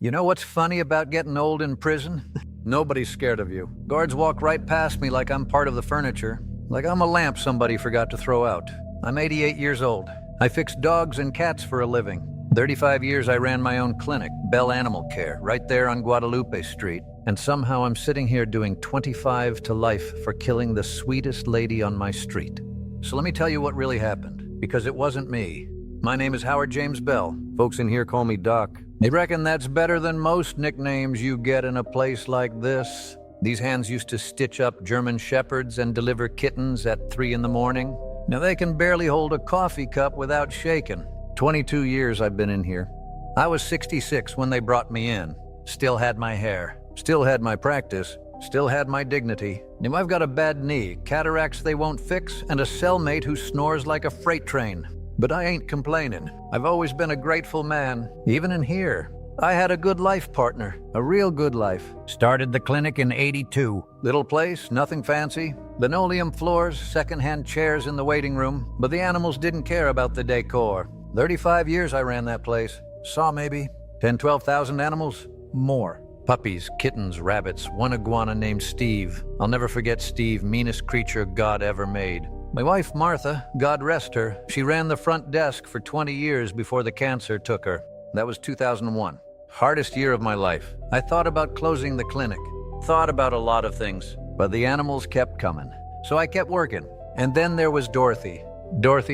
You know what's funny about getting old in prison? Nobody's scared of you. Guards walk right past me like I'm part of the furniture, like I'm a lamp somebody forgot to throw out. I'm 88 years old. I fix dogs and cats for a living. 35 years I ran my own clinic, Bell Animal Care, right there on Guadalupe Street. And somehow I'm sitting here doing 25 to life for killing the sweetest lady on my street. So let me tell you what really happened, because it wasn't me. My name is Howard James Bell. Folks in here call me Doc. They reckon that's better than most nicknames you get in a place like this. These hands used to stitch up German shepherds and deliver kittens at 3 in the morning. Now they can barely hold a coffee cup without shaking. 22 years I've been in here. I was 66 when they brought me in. Still had my hair. Still had my practice. Still had my dignity. Now I've got a bad knee, cataracts they won't fix, and a cellmate who snores like a freight train. But I ain't complaining. I've always been a grateful man, even in here. I had a good life partner, a real good life. Started the clinic in '82. Little place, nothing fancy. Linoleum floors, second-hand chairs in the waiting room. But the animals didn't care about the decor. 35 years I ran that place. Saw maybe 10, 12,000 animals? More. Puppies, kittens, rabbits, one iguana named Steve. I'll never forget Steve, meanest creature God ever made. My wife, Martha, God rest her, she ran the front desk for 20 years before the cancer took her. That was 2001. Hardest year of my life. I thought about closing the clinic. Thought about a lot of things. But the animals kept coming. So I kept working. And then there was Dorothy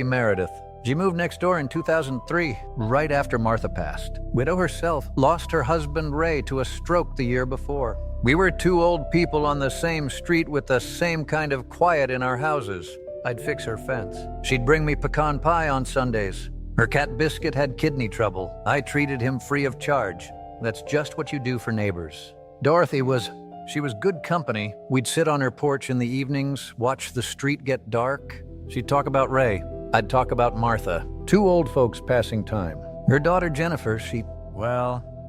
Meredith. She moved next door in 2003, right after Martha passed. Widow herself, lost her husband Ray to a stroke the year before. We were two old people on the same street with the same kind of quiet in our houses. I'd fix her fence. She'd bring me pecan pie on Sundays. Her cat Biscuit had kidney trouble. I treated him free of charge. That's just what you do for neighbors. Dorothy was good company. We'd sit on her porch in the evenings, watch the street get dark. She'd talk about Ray. I'd talk about Martha. Two old folks passing time. Her daughter Jennifer,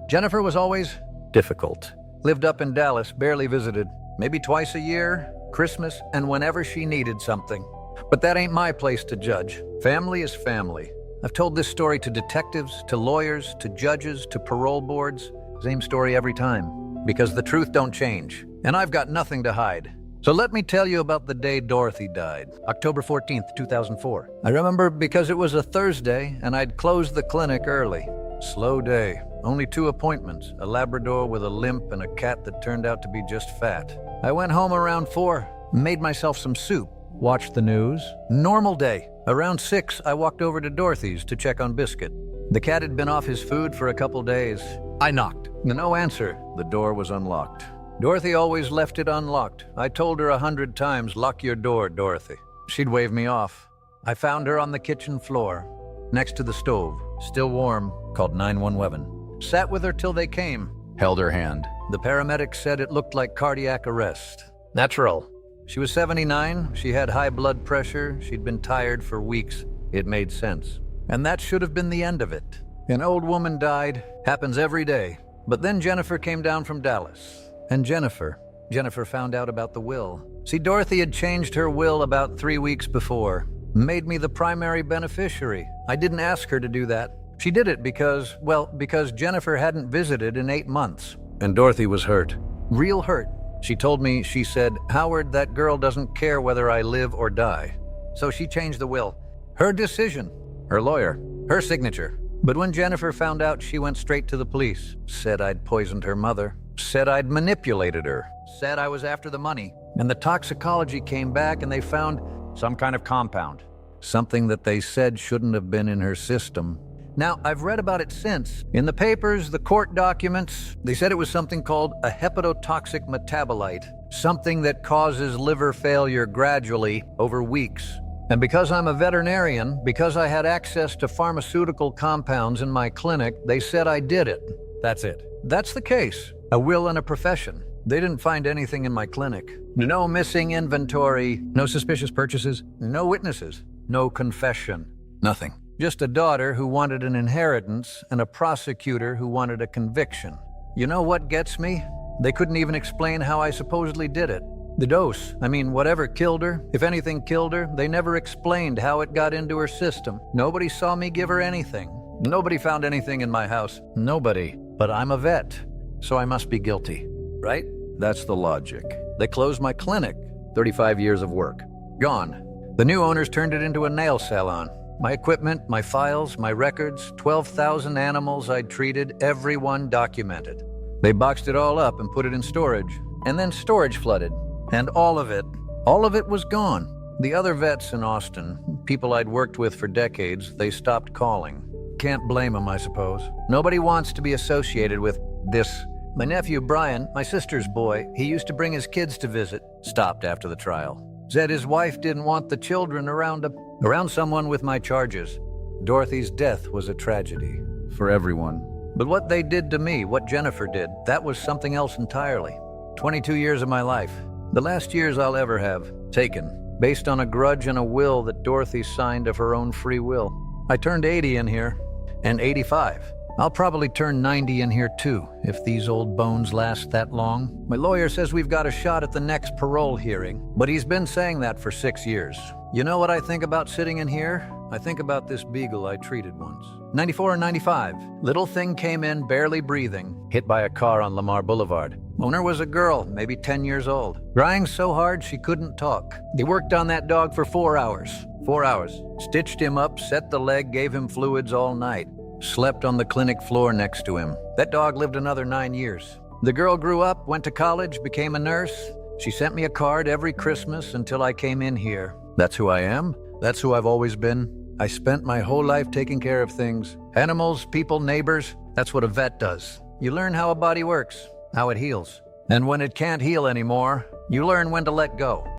Jennifer was always difficult. Lived up in Dallas, barely visited. Maybe twice a year, Christmas, and whenever she needed something. But that ain't my place to judge. Family is family. I've told this story to detectives, to lawyers, to judges, to parole boards. Same story every time. Because the truth don't change. And I've got nothing to hide. So let me tell you about the day Dorothy died. October 14th, 2004. I remember because it was a Thursday and I'd closed the clinic early. Slow day. Only 2 appointments. A Labrador with a limp and a cat that turned out to be just fat. I went home around 4, made myself some soup, watched the news. Normal day. Around 6, I walked over to Dorothy's to check on Biscuit. The cat had been off his food for a couple days. I knocked. No answer. The door was unlocked. Dorothy always left it unlocked. I told her 100 times, lock your door, Dorothy. She'd wave me off. I found her on the kitchen floor, next to the stove, still warm, called 911. Sat with her till they came. Held her hand. The paramedics said it looked like cardiac arrest. Natural. She was 79, she had high blood pressure, she'd been tired for weeks. It made sense. And that should have been the end of it. An old woman died, happens every day. But then Jennifer came down from Dallas. And Jennifer found out about the will. See, Dorothy had changed her will about 3 weeks before. Made me the primary beneficiary. I didn't ask her to do that. She did it because Jennifer hadn't visited in 8 months. And Dorothy was hurt. Real hurt. She told me, she said, Howard, that girl doesn't care whether I live or die. So she changed the will. Her decision. Her lawyer. Her signature. But when Jennifer found out, she went straight to the police. Said I'd poisoned her mother. Said I'd manipulated her. Said I was after the money. And the toxicology came back and they found some kind of compound. Something that they said shouldn't have been in her system. Now, I've read about it since. In the papers, the court documents, they said it was something called a hepatotoxic metabolite. Something that causes liver failure gradually over weeks. And because I'm a veterinarian, because I had access to pharmaceutical compounds in my clinic, they said I did it. That's it. That's the case. A will and a profession. They didn't find anything in my clinic. No missing inventory, no suspicious purchases, no witnesses, no confession. Nothing. Just a daughter who wanted an inheritance and a prosecutor who wanted a conviction. You know what gets me? They couldn't even explain how I supposedly did it. The dose, whatever killed her, if anything killed her, they never explained how it got into her system. Nobody saw me give her anything. Nobody found anything in my house. Nobody. But I'm a vet, so I must be guilty, right? That's the logic. They closed my clinic. 35 years of work. Gone. The new owners turned it into a nail salon. My equipment, my files, my records, 12,000 animals I'd treated, everyone documented. They boxed it all up and put it in storage. And then storage flooded. And all of it was gone. The other vets in Austin, people I'd worked with for decades, they stopped calling. Can't blame them, I suppose. Nobody wants to be associated with this. My nephew Brian, my sister's boy, he used to bring his kids to visit. Stopped after the trial. Said his wife didn't want the children around someone with my charges. Dorothy's death was a tragedy. For everyone. But what they did to me, what Jennifer did, that was something else entirely. 22 years of my life. The last years I'll ever have. Taken. Based on a grudge and a will that Dorothy signed of her own free will. I turned 80 in here. And 85. I'll probably turn 90 in here too, if these old bones last that long. My lawyer says we've got a shot at the next parole hearing, but he's been saying that for 6 years. You know what I think about sitting in here? I think about this beagle I treated once. 94 and 95. Little thing came in barely breathing, hit by a car on Lamar Boulevard. Owner was a girl, maybe 10 years old. Crying so hard she couldn't talk. They worked on that dog for 4 hours. 4 hours. Stitched him up, set the leg, gave him fluids all night. Slept on the clinic floor next to him. That dog lived another 9 years. The girl grew up, went to college, became a nurse. She sent me a card every Christmas until I came in here. That's who I am. That's who I've always been. I spent my whole life taking care of things. Animals, people, neighbors. That's what a vet does. You learn how a body works, how it heals. And when it can't heal anymore, you learn when to let go.